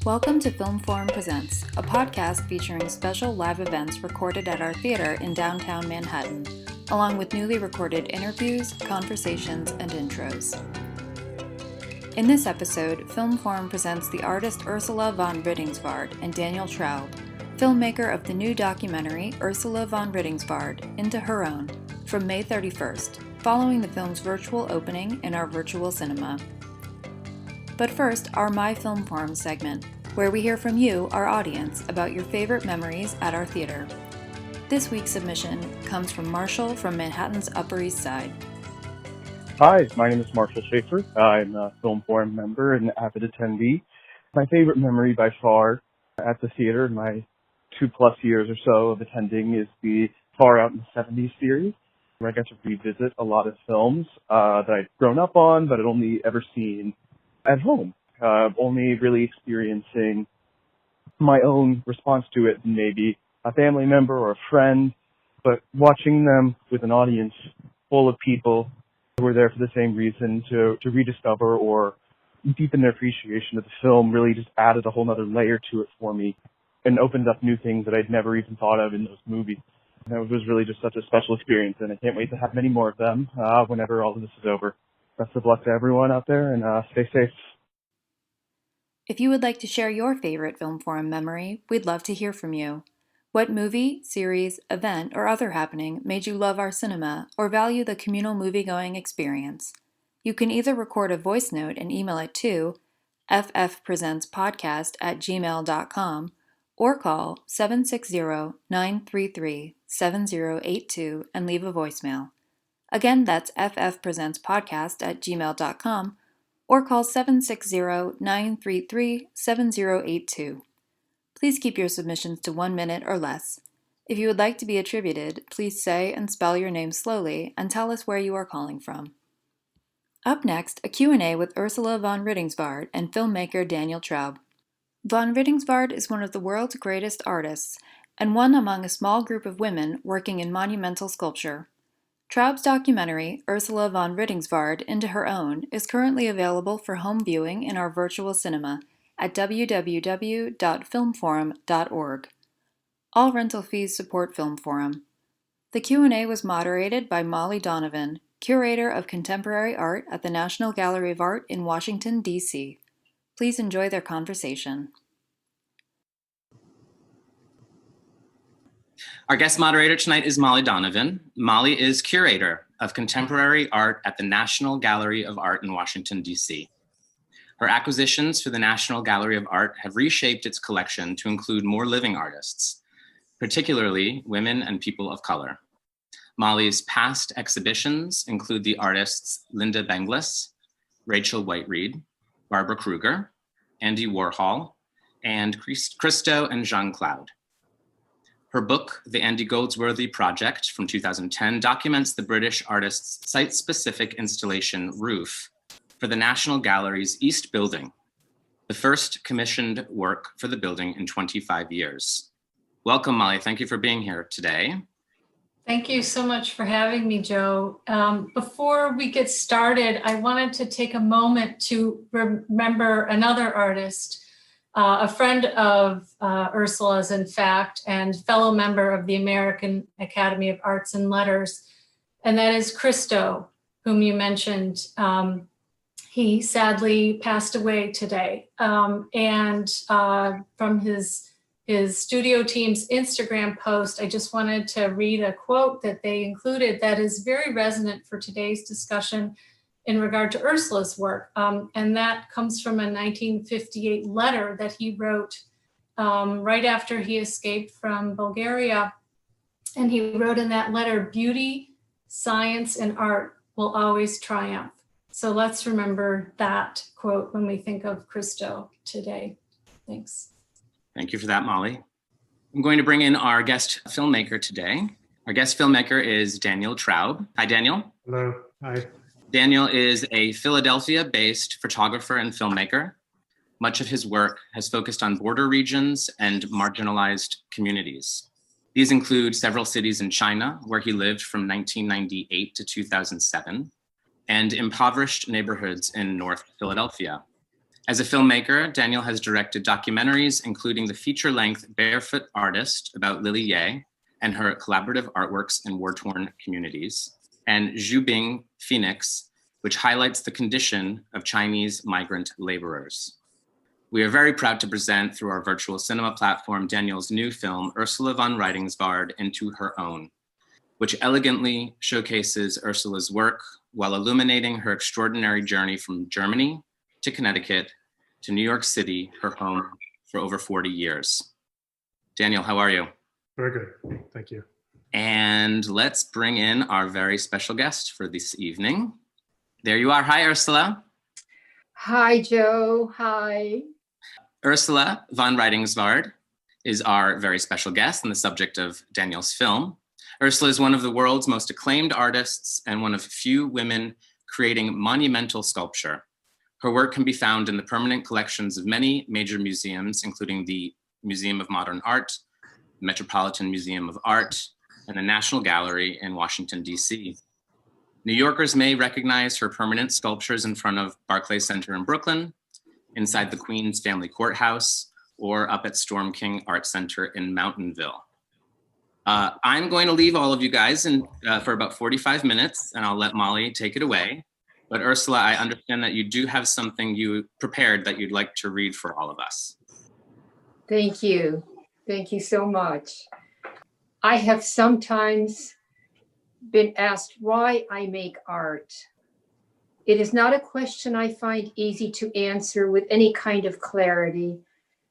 Welcome to Film Forum Presents, a podcast featuring special live events recorded at our theater in downtown Manhattan, along with newly recorded interviews, conversations, and intros. In this episode, Film Forum presents the artist Ursula von Rydingsvard and Daniel Traub, filmmaker of the new documentary Ursula von Rydingsvard, Into Her Own, from May 31st, following the film's virtual opening in our virtual cinema. But first, our My Film Forum segment, where we hear from you, our audience, about your favorite memories at our theater. This week's submission comes from Marshall from Manhattan's Upper East Side. Hi, my name is Marshall Schaefer. I'm a Film Forum member and avid attendee. My favorite memory by far at the theater in my 2+ years or so of attending is the Far Out in the 70s series, where I got to revisit a lot of films that I'd grown up on but had only ever seen at home, only really experiencing my own response to it, maybe a family member or a friend, but watching them with an audience full of people who were there for the same reason to rediscover or deepen their appreciation of the film really just added a whole other layer to it for me and opened up new things that I'd never even thought of in those movies. And it was really just such a special experience, and I can't wait to have many more of them whenever all of this is over. Best of luck to everyone out there, and stay safe. If you would like to share your favorite Film Forum memory, we'd love to hear from you. What movie, series, event, or other happening made you love our cinema or value the communal movie-going experience? You can either record a voice note and email it to ffpresentspodcast@gmail.com or call 760-933-7082 and leave a voicemail. Again, that's ffpresentspodcast@gmail.com or call 760-933-7082. Please keep your submissions to 1 minute or less. If you would like to be attributed, please say and spell your name slowly and tell us where you are calling from. Up next, a Q&A with Ursula von Rydingsvard and filmmaker Daniel Traub. Von Rydingsvard is one of the world's greatest artists and one among a small group of women working in monumental sculpture. Traub's documentary, Ursula von Rydingsvard, Into Her Own, is currently available for home viewing in our virtual cinema at www.filmforum.org. All rental fees support Film Forum. The Q&A was moderated by Molly Donovan, curator of contemporary art at the National Gallery of Art in Washington, D.C. Please enjoy their conversation. Our guest moderator tonight is Molly Donovan. Molly is curator of contemporary art at the National Gallery of Art in Washington, D.C. Her acquisitions for the National Gallery of Art have reshaped its collection to include more living artists, particularly women and people of color. Molly's past exhibitions include the artists Linda Benglis, Rachel White-Reed, Barbara Kruger, Andy Warhol, and Christo and Jean-Claude. Her book, The Andy Goldsworthy Project from 2010, documents the British artist's site-specific installation Roof for the National Gallery's East Building, the first commissioned work for the building in 25 years. Welcome, Molly. Thank you for being here today. Thank you so much for having me, Joe. Before we get started, I wanted to take a moment to remember another artist, a friend of Ursula's, in fact, and fellow member of the American Academy of Arts and Letters, and that is Christo, whom you mentioned. He sadly passed away today, and from his studio team's Instagram post, I just wanted to read a quote that they included that is very resonant for today's discussion in regard to Ursula's work. And that comes from a 1958 letter that he wrote right after he escaped from Bulgaria. And he wrote in that letter, "Beauty, science, and art will always triumph." So let's remember that quote when we think of Christo today. Thanks. Thank you for that, Molly. I'm going to bring in our guest filmmaker today. Our guest filmmaker is Daniel Traub. Hi, Daniel. Hello. Hi. Daniel is a Philadelphia-based photographer and filmmaker. Much of his work has focused on border regions and marginalized communities. These include several cities in China, where he lived from 1998 to 2007, and impoverished neighborhoods in North Philadelphia. As a filmmaker, Daniel has directed documentaries, including the feature-length Barefoot Artist about Lily Ye and her collaborative artworks in war-torn communities, and Zhubing Phoenix, which highlights the condition of Chinese migrant laborers. We are very proud to present through our virtual cinema platform Daniel's new film, Ursula von Rydingsvard, Into Her Own, which elegantly showcases Ursula's work while illuminating her extraordinary journey from Germany to Connecticut to New York City, her home for over 40 years. Daniel, how are you? Very good, thank you. And let's bring in our very special guest for this evening. There you are. Hi, Ursula. Hi, Joe. Hi. Ursula von Rydingsvard is our very special guest and the subject of Daniel's film. Ursula is one of the world's most acclaimed artists and one of few women creating monumental sculpture. Her work can be found in the permanent collections of many major museums, including the Museum of Modern Art, the Metropolitan Museum of Art, and the National Gallery in Washington, D.C. New Yorkers may recognize her permanent sculptures in front of Barclays Center in Brooklyn, inside the Queens Family Courthouse, or up at Storm King Art Center in Mountainville. I'm going to leave all of you guys for about 45 minutes, and I'll let Molly take it away. But Ursula, I understand that you do have something you prepared that you'd like to read for all of us. Thank you. Thank you so much. I have sometimes been asked why I make art. It is not a question I find easy to answer with any kind of clarity,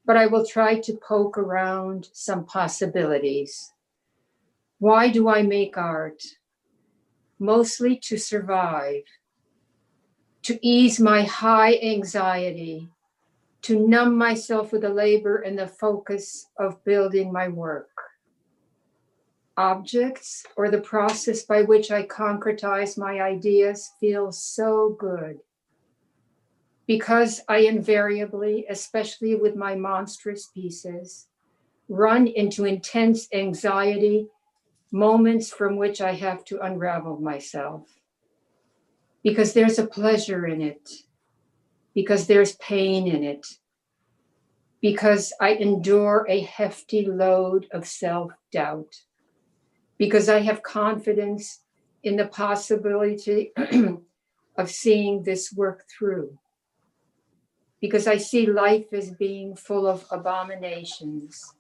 but I will try to poke around some possibilities. Why do I make art? Mostly to survive, to ease my high anxiety, to numb myself with the labor and the focus of building my work. Objects or the process by which I concretize my ideas feels so good. Because I invariably, especially with my monstrous pieces, run into intense anxiety, moments from which I have to unravel myself. Because there's a pleasure in it, because there's pain in it, because I endure a hefty load of self-doubt, because I have confidence in the possibility of seeing this work through, because I see life as being full of abominations,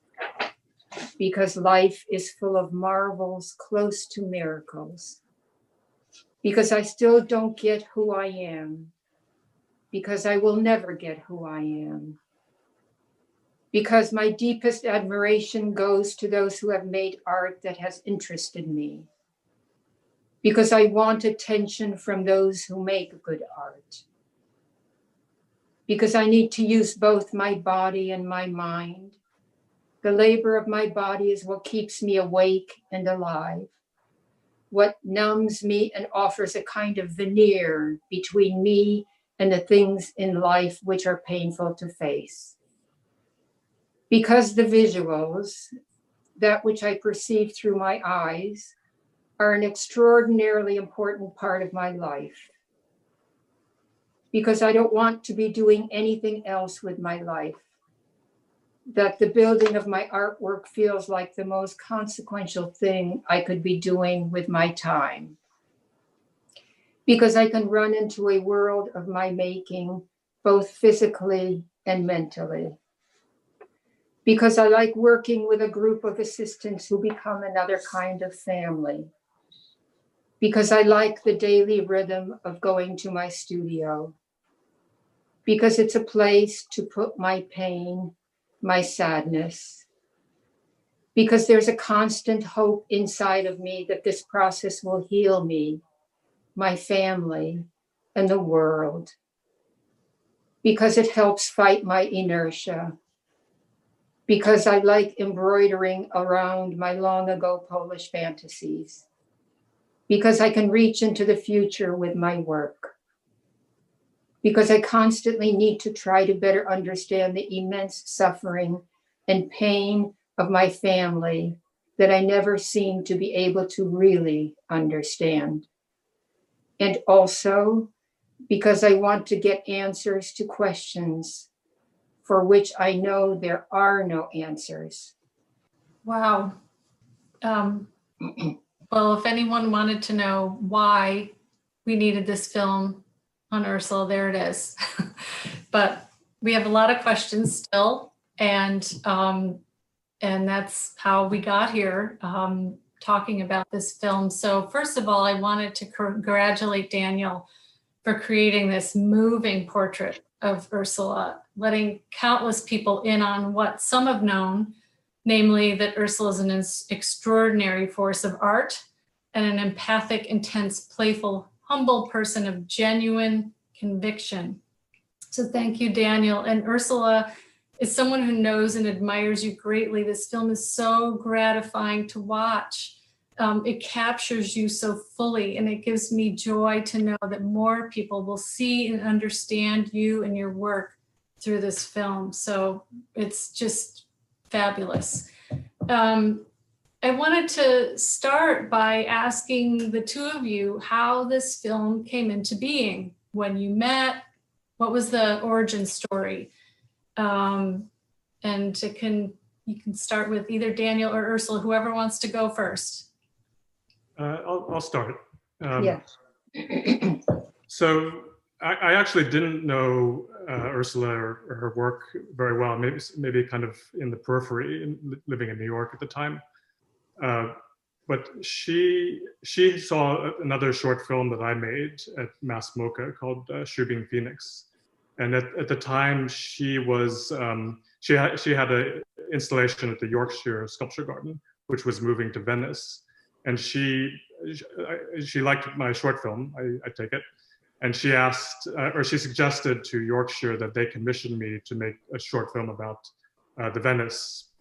because life is full of marvels close to miracles, because I still don't get who I am, because I will never get who I am, because my deepest admiration goes to those who have made art that has interested me, because I want attention from those who make good art, because I need to use both my body and my mind. The labor of my body is what keeps me awake and alive, what numbs me and offers a kind of veneer between me and the things in life which are painful to face. Because the visuals, that which I perceive through my eyes, are an extraordinarily important part of my life. Because I don't want to be doing anything else with my life. That the building of my artwork feels like the most consequential thing I could be doing with my time. Because I can run into a world of my making, both physically and mentally. Because I like working with a group of assistants who become another kind of family. Because I like the daily rhythm of going to my studio. Because it's a place to put my pain, my sadness, because there's a constant hope inside of me that this process will heal me, my family, and the world, because it helps fight my inertia, because I like embroidering around my long ago Polish fantasies, because I can reach into the future with my work, because I constantly need to try to better understand the immense suffering and pain of my family that I never seem to be able to really understand. And also because I want to get answers to questions for which I know there are no answers. Wow. Well, if anyone wanted to know why we needed this film on Ursula, there it is. But we have a lot of questions still, and that's how we got here, talking about this film. So first of all, I wanted to congratulate Daniel for creating this moving portrait of Ursula, letting countless people in on what some have known, namely that Ursula is an extraordinary force of art and an empathic, intense, playful, humble person of genuine conviction. So thank you, Daniel. And Ursula is someone who knows and admires you greatly. This film is so gratifying to watch. It captures you so fully, and it gives me joy to know that more people will see and understand you and your work through this film. So it's just fabulous. I wanted to start by asking the two of you how this film came into being, when you met, what was the origin story? And you can start with either Daniel or Ursula, whoever wants to go first. I'll start. Yes. So I actually didn't know Ursula or her work very well, maybe kind of in the periphery, living in New York at the time. But she saw another short film that I made at Mass MoCA called Shooting Phoenix. And at the time she was, she had an installation at the Yorkshire Sculpture Garden, which was moving to Venice. And she liked my short film, I take it. And she asked, or she suggested to Yorkshire that they commission me to make a short film about the Venice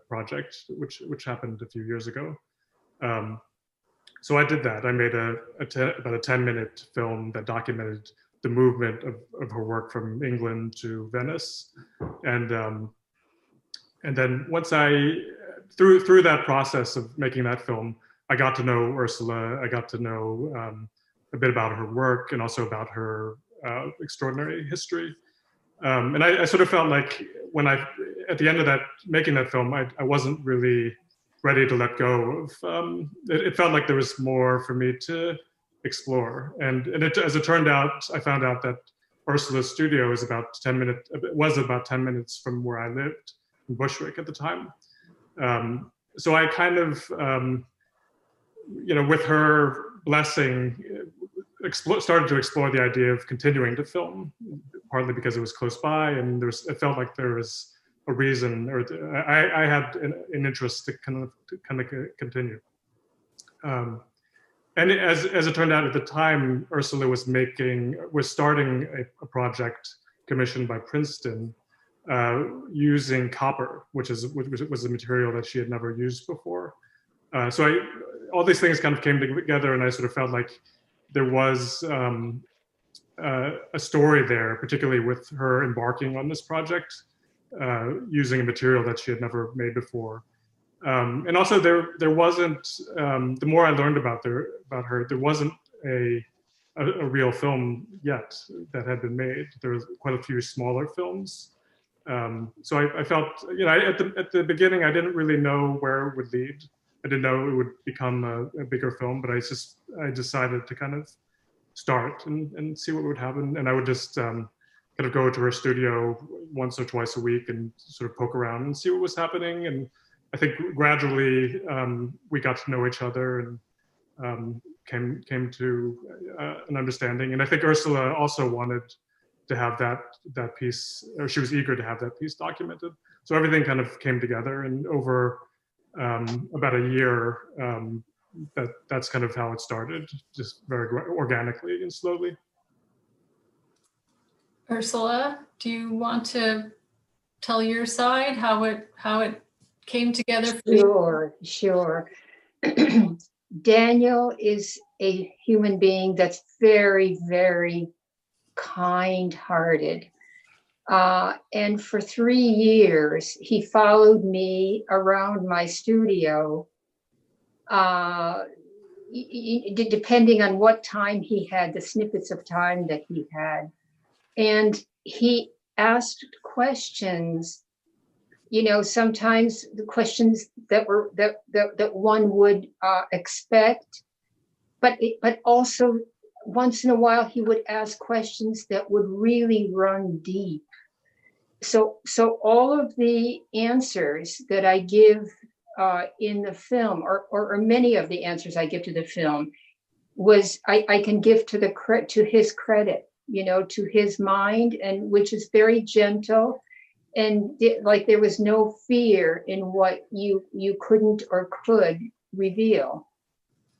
project, which happened a few years ago. So I did that. I made about a 10-minute film that documented the movement of her work from England to Venice. And then once through that process of making that film, I got to know Ursula. I got to know a bit about her work and also about her extraordinary history. And I sort of felt like at the end of making that film, I wasn't really ready to let go of, it felt like there was more for me to explore. And as it turned out, I found out that Ursula's studio was about 10 minutes from where I lived in Bushwick at the time. So I kind of, with her blessing, started to explore the idea of continuing to film, partly because it was close by, and it felt like there was a reason, or I had an interest to kind of continue. And as it turned out, at the time, Ursula was starting a project commissioned by Princeton using copper, which was a material that she had never used before. So all these things kind of came together, and I sort of felt like there was a story there, particularly with her embarking on this project, using a material that she had never made before. And also there wasn't, the more I learned about her, there wasn't a real film yet that had been made. There was quite a few smaller films. So I felt, at the beginning, I didn't really know where it would lead. I didn't know it would become a bigger film, but I decided to kind of start and see what would happen. And I would just kind of go to her studio once or twice a week and sort of poke around and see what was happening. And I think gradually we got to know each other and came to an understanding. And I think Ursula also wanted to have that piece, or she was eager to have that piece documented. So everything kind of came together, and over about a year, that's kind of how it started, just very organically and slowly. Ursula, do you want to tell your side, how it came together for you? Sure. Daniel is a human being that's very, very kind-hearted. And for 3 years, he followed me around my studio, depending on what time he had, the snippets of time that he had. And he asked questions, sometimes the questions that one would expect, but also once in a while he would ask questions that would really run deep. So all of the answers that I give in the film, or many of the answers I give to the film, was I can give to his credit, to his mind, and which is very gentle, and like there was no fear in what you couldn't or could reveal.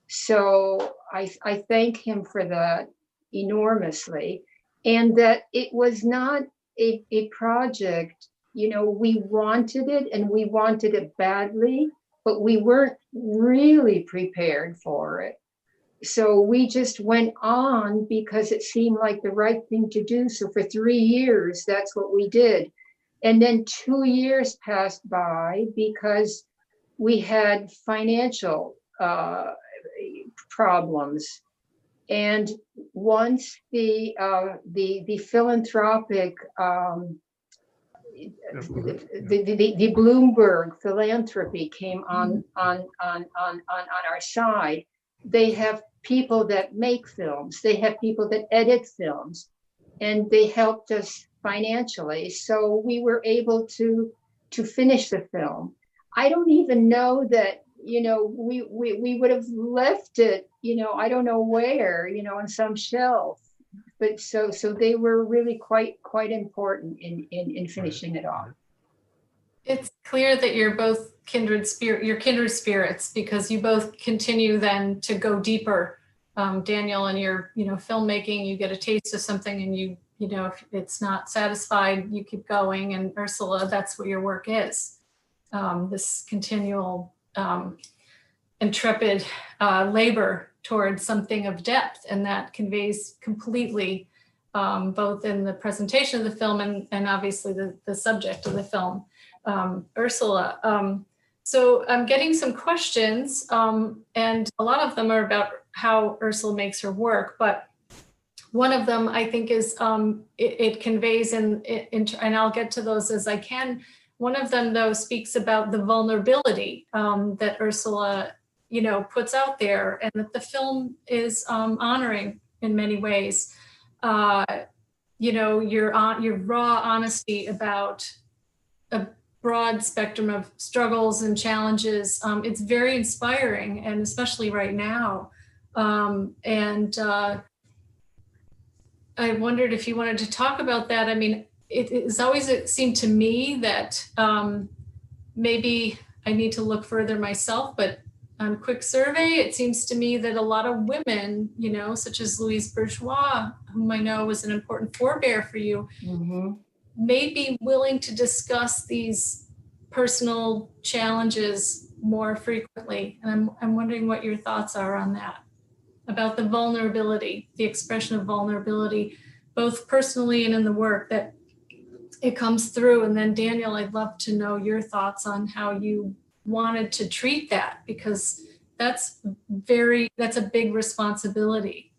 So I thank him for that enormously, and that it was not a project, we wanted it and we wanted it badly, but we weren't really prepared for it. So we just went on because it seemed like the right thing to do. So for 3 years, that's what we did. And then 2 years passed by because we had financial problems. And once the philanthropic, the Bloomberg philanthropy came on our side, they have people that make films, they have people that edit films, and they helped us financially. So we were able to finish the film. I don't even know that, we would have left it, I don't know where, on some shelf. But so they were really quite important in finishing it off. It's clear that you're both kindred spirits, because you both continue then to go deeper. Daniel, in your filmmaking, you get a taste of something, and if it's not satisfied, you keep going. And Ursula, that's what your work is. This continual intrepid labor towards something of depth, and that conveys completely, both in the presentation of the film and obviously the subject of the film. Ursula, so I'm getting some questions, and a lot of them are about how Ursula makes her work, but one of them I think is it conveys and I'll get to those as I can. One of them though speaks about the vulnerability that Ursula puts out there, and that the film is honoring in many ways. Your raw honesty about a broad spectrum of struggles and challenges. It's very inspiring, and especially right now. I wondered if you wanted to talk about that. I mean, it's always seemed to me that maybe I need to look further myself, but on quick survey, it seems to me that a lot of women, such as Louise Bourgeois, whom I know was an important forebear for you, may be willing to discuss these personal challenges more frequently. And I'm wondering what your thoughts are on that, about the vulnerability, the expression of vulnerability, both personally and in the work, that it comes through. And then Daniel, I'd love to know your thoughts on how you wanted to treat that, because that's a big responsibility.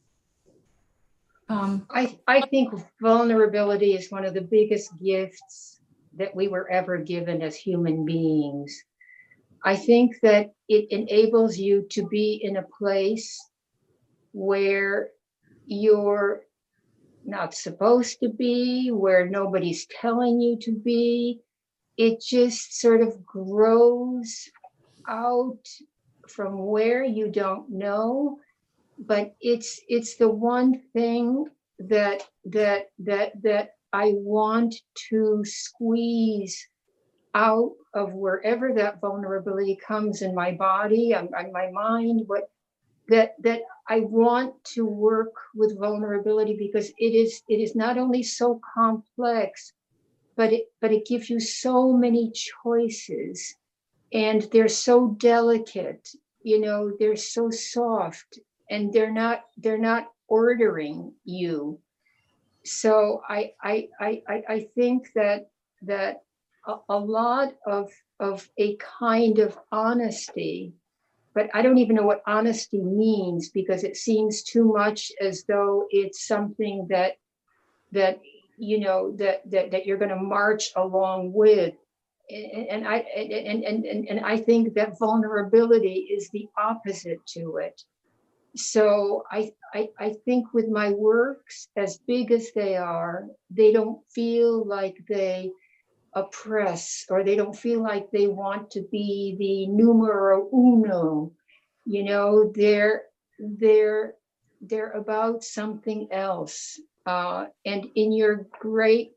I think vulnerability is one of the biggest gifts that we were ever given as human beings. I think that it enables you to be in a place where you're not supposed to be, where nobody's telling you to be. It just sort of grows out from where you don't know, but it's the one thing that I want to squeeze out of wherever that vulnerability comes in my body, on my mind, that I want to work with vulnerability, because it is not only so complex, but it gives you so many choices, and they're so delicate, they're so soft, and they're not ordering you. So I think that a lot of a kind of honesty but I don't even know what honesty means, because it seems too much as though it's something that you know that you're going to march along with. And I think that vulnerability is the opposite to it. So I think with my works, as big as they are, they don't feel like they oppress, or they don't feel like they want to be the numero uno. You know, they're about something else. And in your great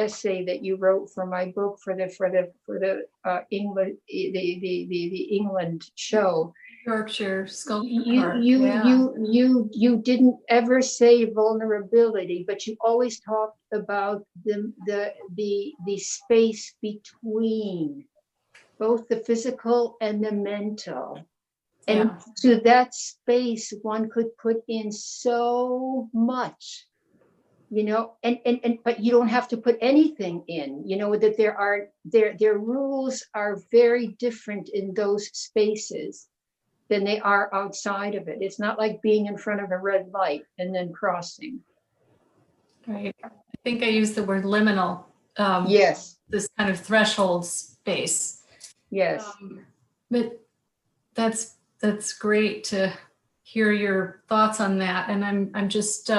essay that you wrote for my book for the England the England show, Yorkshire Sculpture you Park. you Yeah. you didn't ever say vulnerability, but you always talked about the space between both the physical and the mental. And Yeah. to that space, one could put in so much, you know, and but you don't have to put anything in, you know, that their rules are very different in those spaces than they are outside of it. It's not like being in front of a red light and then crossing. Right. I think I used the word liminal. Yes, This kind of threshold space. yes. But that's great to hear your thoughts on that. And I'm just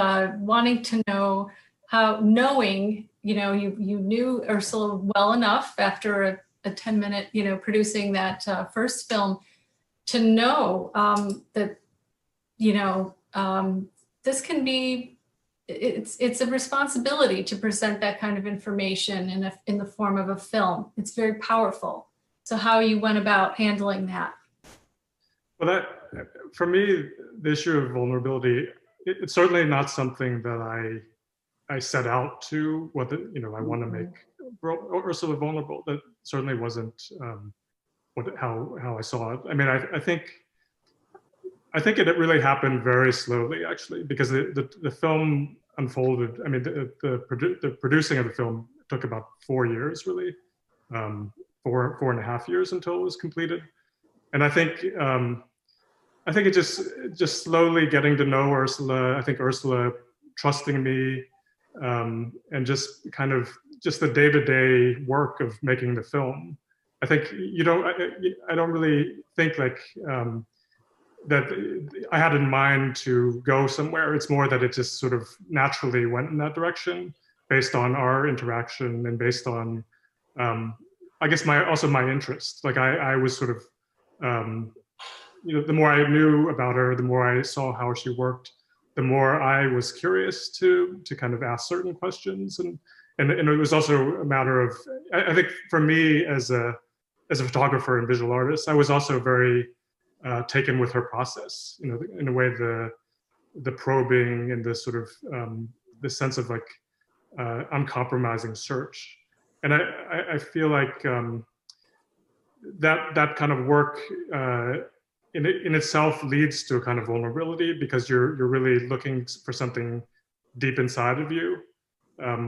wanting to know how, knowing, you know, you knew Ursula well enough after a 10-minute, you know, producing that first film, to know that, you know, this can be, it's a responsibility to present that kind of information in the form of a film. It's very powerful. So how you went about handling that? Well, that, for me, the issue of vulnerability, it's certainly not something that I set out to, I want to make Ursula vulnerable. That certainly wasn't how I saw it. I mean, I think it really happened very slowly, actually, because the film unfolded. I mean, the producing of the film took about 4 years, really, 4.5 years until it was completed. And I think it just slowly getting to know Ursula. I think Ursula trusting me, and just kind of just the day-to-day work of making the film. I think I don't really think like that I had in mind to go somewhere. It's more that it just sort of naturally went in that direction based on our interaction and based on, I guess my interest. Like I was sort of, the more I knew about her, the more I saw how she worked, the more I was curious to kind of ask certain questions. And it was also a matter of, I think for me as a photographer and visual artist, I was also very taken with her process, you know, in a way, the probing and the sort of the sense of like uncompromising search. And I feel like that kind of work in itself leads to a kind of vulnerability, because you're really looking for something deep inside of you,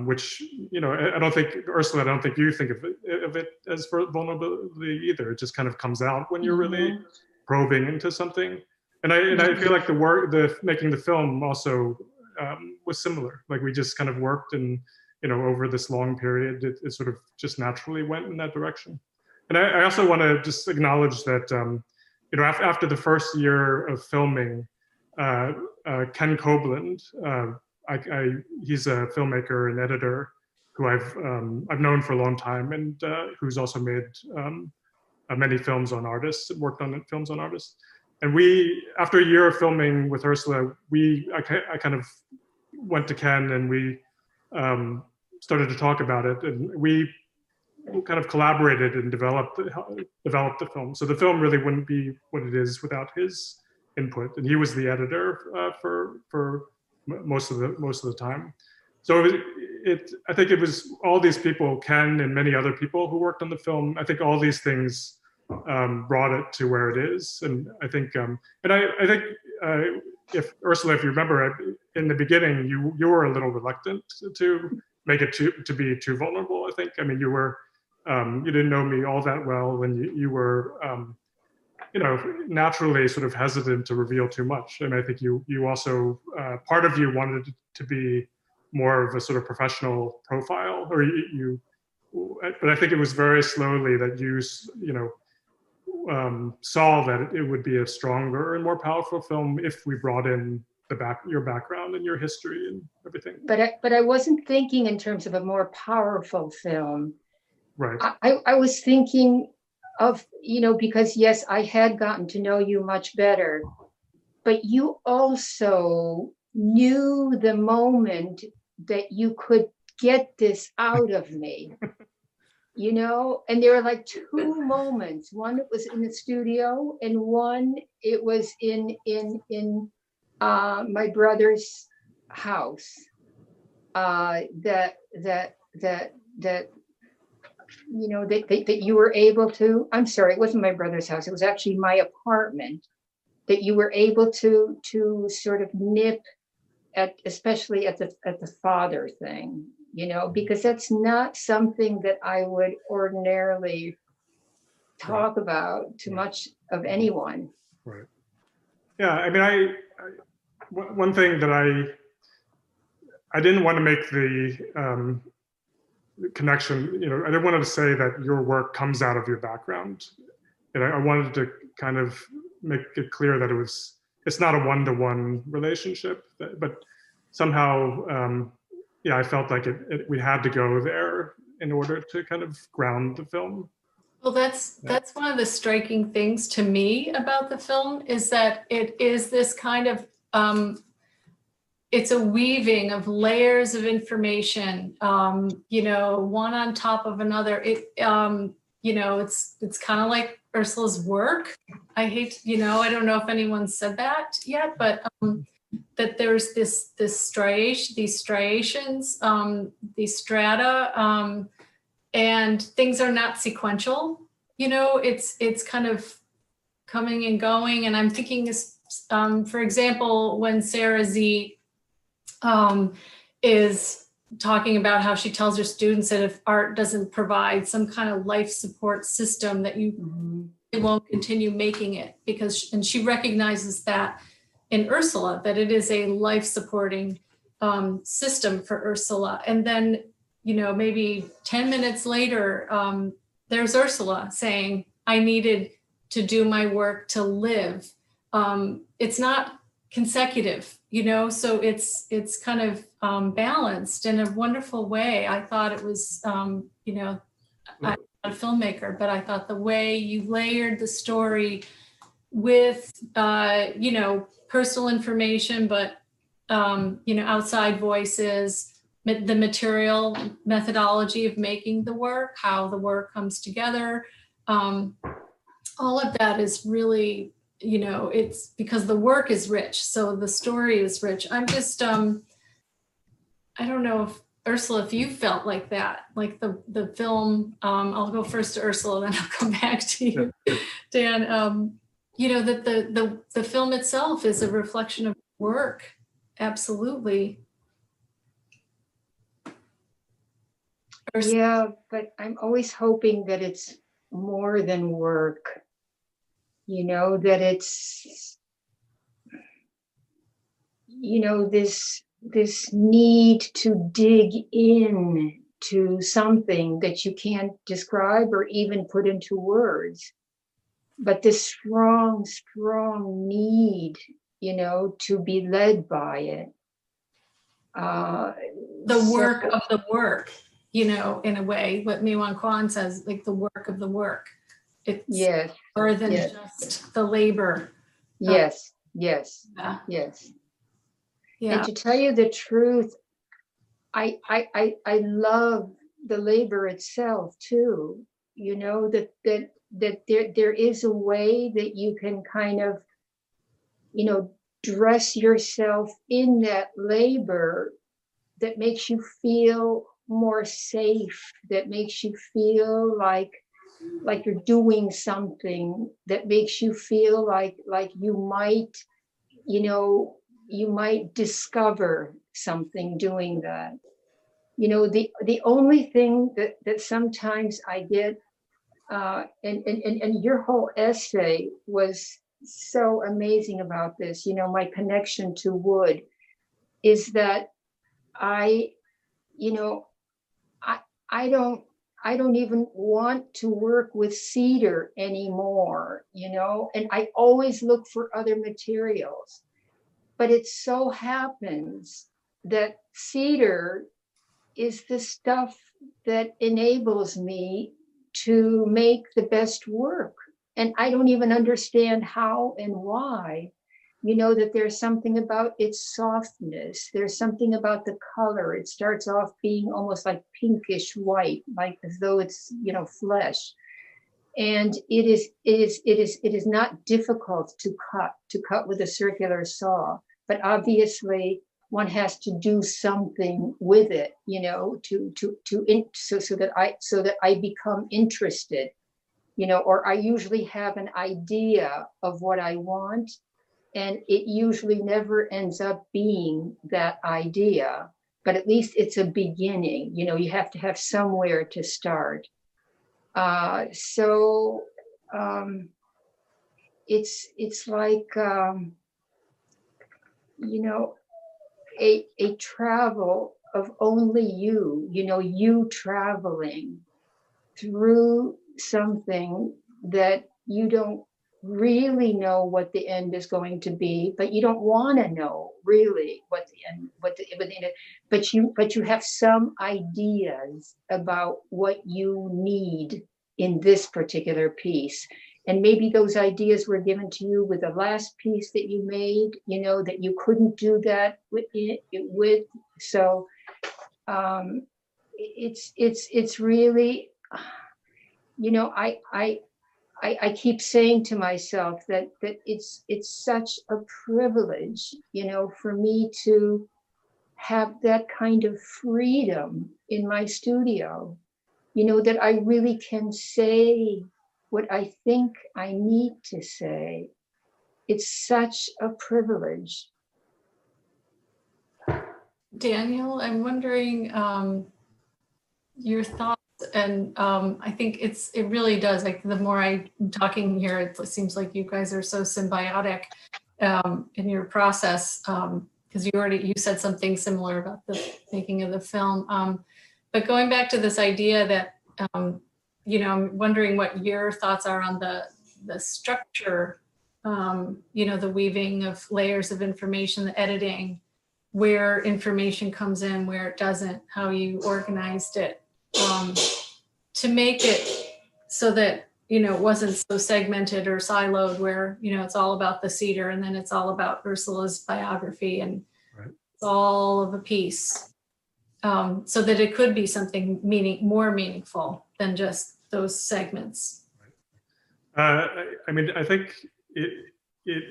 which, you know, I don't think, Ursula, I don't think you think of it as vulnerability either. It just kind of comes out when you're really probing into something. And I feel like making the film also was similar. Like we just kind of worked, and, you know, over this long period, it sort of just naturally went in that direction. And I also want to just acknowledge that, you know, after the first year of filming, Ken Copeland, he's a filmmaker and editor who I've known for a long time, and who's also made many films on artists, worked on films on artists. And after a year of filming with Ursula, I kind of went to Ken, and we started to talk about it, and we kind of collaborated and developed the film. So the film really wouldn't be what it is without his input, and he was the editor for most of the time. So I think it was all these people, Ken and many other people who worked on the film. I think all these things brought it to where it is. And I think, if Ursula, if you remember, in the beginning, you were a little reluctant to make it to be too vulnerable. I think. I mean, you were. You didn't know me all that well, and you were naturally sort of hesitant to reveal too much. And I think you also, part of you wanted it to be more of a sort of professional profile, or but I think it was very slowly that you saw that it would be a stronger and more powerful film if we brought in your background and your history and everything. But I wasn't thinking in terms of a more powerful film. Right. I was thinking of, because yes, I had gotten to know you much better, but you also knew the moment that you could get this out of me, and there were like two moments. One, it was in the studio, and one, it was in my brother's house, that you were able to, I'm sorry, it wasn't my brother's house. It was actually my apartment, that you were able to sort of nip at, especially at the father thing, because that's not something that I would ordinarily talk about too much of anyone. Right. Yeah. I mean, one thing that I didn't want to make the connection, I didn't want to say that your work comes out of your background. And I wanted to kind of make it clear that it's not a one-to-one relationship, but somehow, I felt like we had to go there in order to kind of ground the film. Well, that's one of the striking things to me about the film, is that it is this kind of, it's a weaving of layers of information, one on top of another. It's kind of like Ursula's work. I hate, I don't know if anyone said that yet, but that there's these striations, these strata, and things are not sequential. It's kind of coming and going. And I'm thinking, for example, when Sarah Z is talking about how she tells her students that if art doesn't provide some kind of life support system, that you won't continue making it, and she recognizes that in Ursula, that it is a life supporting system for Ursula. And then, maybe 10 minutes later, there's Ursula saying, I needed to do my work to live. It's not consecutive, so it's kind of balanced in a wonderful way. I thought it was, I'm not a filmmaker, but I thought the way you layered the story with, personal information, but, outside voices, the material methodology of making the work, how the work comes together. All of that is really, it's because the work is rich. So the story is rich. I'm just, I don't know if Ursula, if you felt like that, like the film, I'll go first to Ursula, then I'll come back to you, Dan. That the film itself is a reflection of work. Absolutely. Yeah, but I'm always hoping that it's more than work, that it's, this need to dig in to something that you can't describe or even put into words, but this strong need, to be led by it. The work of the work, in a way, what Mi-Wan Kwan says, like the work of the work. It's more than just the labor. Yes. Yeah. And to tell you the truth, I love the labor itself too. That there is a way that you can kind of, dress yourself in that labor that makes you feel more safe, that makes you feel like you're doing something, that makes you feel like you might, you might discover something doing that. The only thing that sometimes I get And your whole essay was so amazing about this. You know, my connection to wood is that I, you know, I don't even want to work with cedar anymore, you know, and I always look for other materials. But it so happens that cedar is the stuff that enables me to make the best work. And I don't even understand how and why. You know, that there's something about its softness. There's something about the color. It starts off being almost like pinkish white, like as though it's, you know, flesh. And it is not difficult to cut with a circular saw, but obviously one has to do something with it, you know, so that I become interested, you know, or I usually have an idea of what I want, and it usually never ends up being that idea, but at least it's a beginning. You know, you have to have somewhere to start. So it's like, you know, a travel of only you know, you traveling through something that you don't really know what the end is going to be, but you don't want to know really what the end, but you have some ideas about what you need in this particular piece. And maybe those ideas were given to you with the last piece that you made, you know, that you couldn't do that with. So it's really, you know, I keep saying to myself that it's such a privilege, you know, for me to have that kind of freedom in my studio, you know, that I really can say what I think I need to say. It's such a privilege. Daniel, I'm wondering your thoughts. And I think it really does, like the more I'm talking here, it seems like you guys are so symbiotic in your process, because you said something similar about the making of the film. But going back to this idea that, you know, I'm wondering what your thoughts are on the structure, you know, the weaving of layers of information, the editing, where information comes in, where it doesn't, how you organized it. To make it so that, you know, it wasn't so segmented or siloed where, you know, it's all about the cedar and then it's all about Ursula's biography and Right. It's all of a piece, so that it could be something more meaningful than just those segments. I mean, I think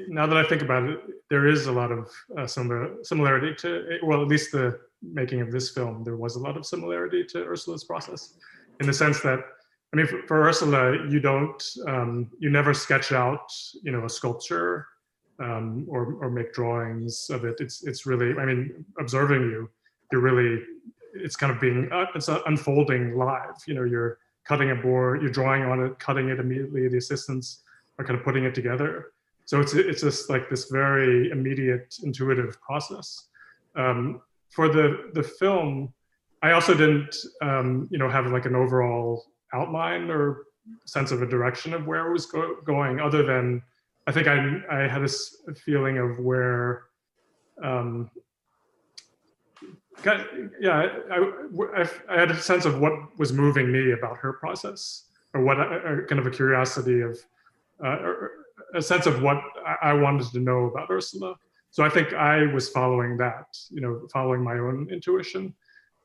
now that I think about it, there is a lot of similarity to, well, at least the making of this film, there was a lot of similarity to Ursula's process, in the sense that, I mean, for Ursula, you never sketch out, you know, a sculpture or make drawings of it. It's really, I mean, observing it's kind of it's unfolding live. You know, you're cutting a board, you're drawing on it, cutting it immediately. The assistants are kind of putting it together. So it's just like this very immediate, intuitive process. For the film, I also didn't, you know, have like an overall outline or sense of a direction of where it was going, other than I think I had this feeling of where, yeah, I had a sense of what was moving me about her process, or what kind of a curiosity of, a sense of what I wanted to know about Ursula. So I think I was following that, you know, following my own intuition.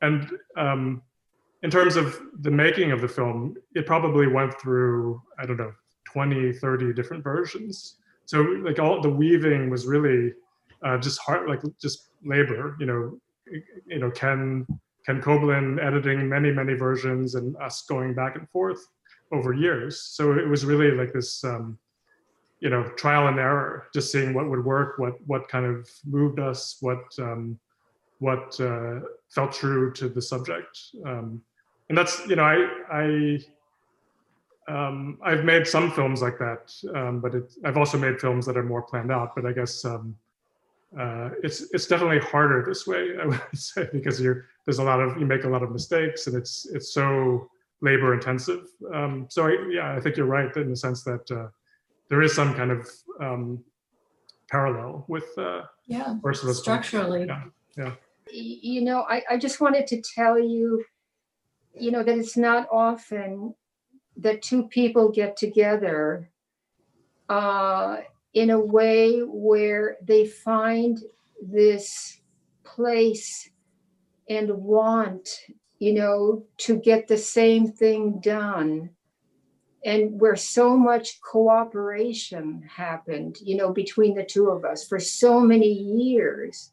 And in terms of the making of the film, it probably went through, I don't know, 20, 30 different versions. So like all the weaving was really just hard, like just labor, you know, Ken Koblin editing many versions and us going back and forth over years. So it was really like this, you know, trial and error, just seeing what would work, what kind of moved us, what felt true to the subject. And that's, you know, I've made some films like that, but I've also made films that are more planned out. But I guess it's definitely harder this way, I would say, because you make a lot of mistakes, and it's so labor intensive. I think you're right in the sense that there is some kind of parallel with Ursula's structurally. Yeah. I just wanted to tell you, that it's not often that two people get together in a way where they find this place and want, to get the same thing done. And where so much cooperation happened, between the two of us for so many years.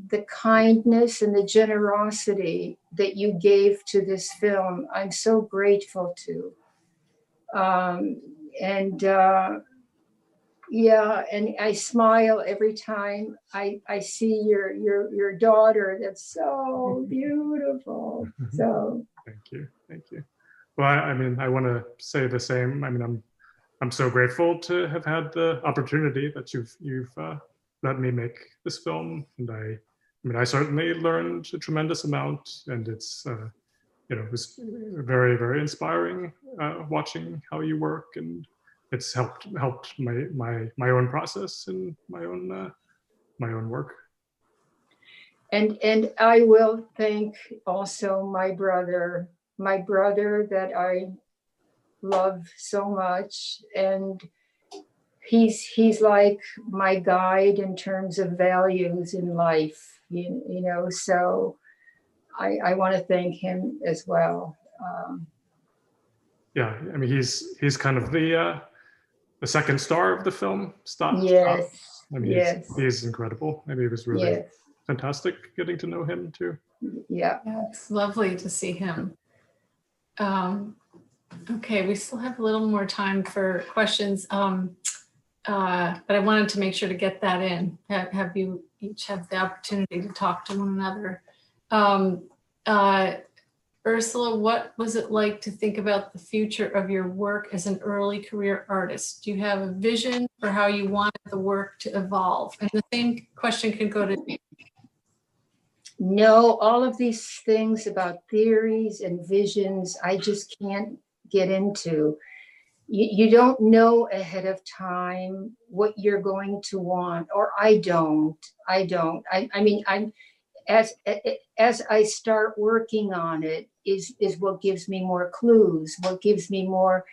The kindness and the generosity that you gave to this film, I'm so grateful to. And I smile every time I see your daughter. That's so beautiful. So Thank you. Well, I want to say the same. I'm so grateful to have had the opportunity that you've let me make this film, and I certainly learned a tremendous amount, and it's it was very, very inspiring watching how you work, and it's helped my own process and my own work. And I will thank also my brother that I love so much, and he's like my guide in terms of values in life, so I want to thank him as well. He's kind of the second star of the film. Yes. He's incredible. It was really fantastic getting to know him too. Yeah, it's lovely to see him. Okay, we still have a little more time for questions, but I wanted to make sure to get that in. Have you each have the opportunity to talk to one another. Ursula, what was it like to think about the future of your work as an early career artist? Do you have a vision for how you wanted the work to evolve? And the same question can go to me. No, all of these things about theories and visions, I just can't get into. You don't know ahead of time what you're going to want, or I don't. I'm as I start working on it is what gives me more clues, what gives me more,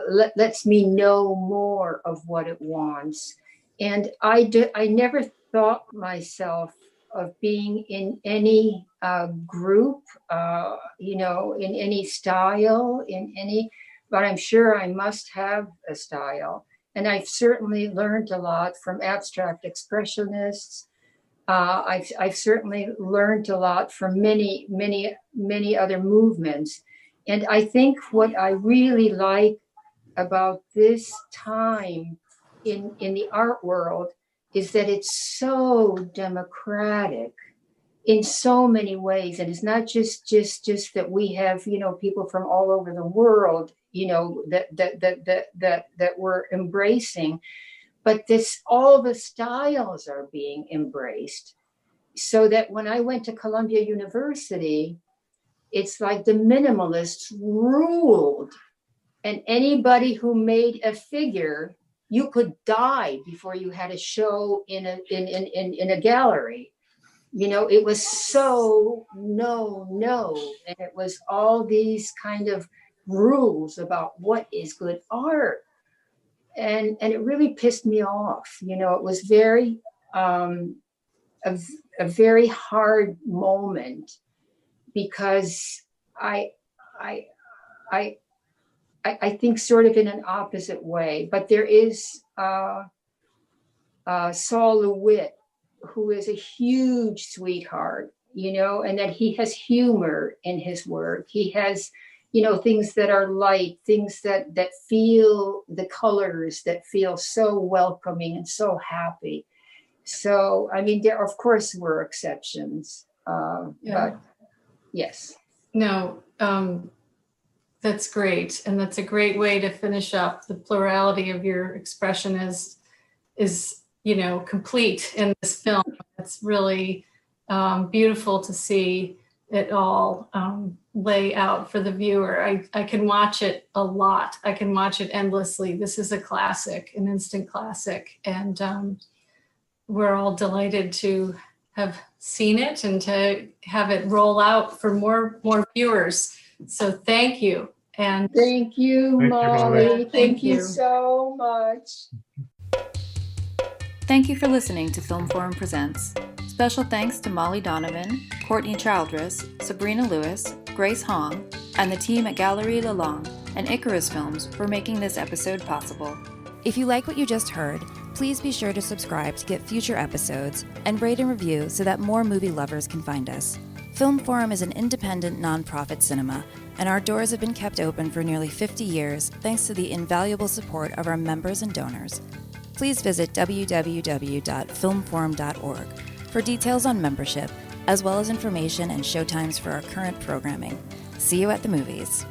lets me know more of what it wants. And I never thought myself of being in any group, in any style, but I'm sure I must have a style. And I've certainly learned a lot from abstract expressionists. I've certainly learned a lot from many, many, many other movements. And I think what I really like about this time in the art world is that it's so democratic in so many ways. And it's not just that we have, people from all over the world, that we're embracing, but all the styles are being embraced. So that when I went to Columbia University, it's like the minimalists ruled, and anybody who made a figure, you could die before you had a show in a gallery. It was so no, and it was all these kind of rules about what is good art, and it really pissed me off. It was very a very hard moment, because I think sort of in an opposite way. But there is Saul LeWitt, who is a huge sweetheart, and that he has humor in his work. He has, things that are light, things that feel the colors, that feel so welcoming and so happy. So, there of course were exceptions, but Yes. No, that's great. And that's a great way to finish up. The plurality of your expression is, complete in this film. It's really beautiful to see it all lay out for the viewer. I can watch it a lot. I can watch it endlessly. This is a classic, an instant classic. And we're all delighted to have seen it and to have it roll out for more viewers. So thank you. And Thank you, Thank you, Molly. Molly. Thank you you. so much. Thank you for listening to Film Forum Presents. Special thanks to Molly Donovan, Courtney Childress, Sabrina Lewis, Grace Hong, and the team at Gallery Lalonde and Icarus Films for making this episode possible. If you like what you just heard, please be sure to subscribe to get future episodes and rate and review so that more movie lovers can find us. Film Forum is an independent nonprofit cinema, and our doors have been kept open for nearly 50 years thanks to the invaluable support of our members and donors. Please visit www.filmforum.org for details on membership, as well as information and showtimes for our current programming. See you at the movies.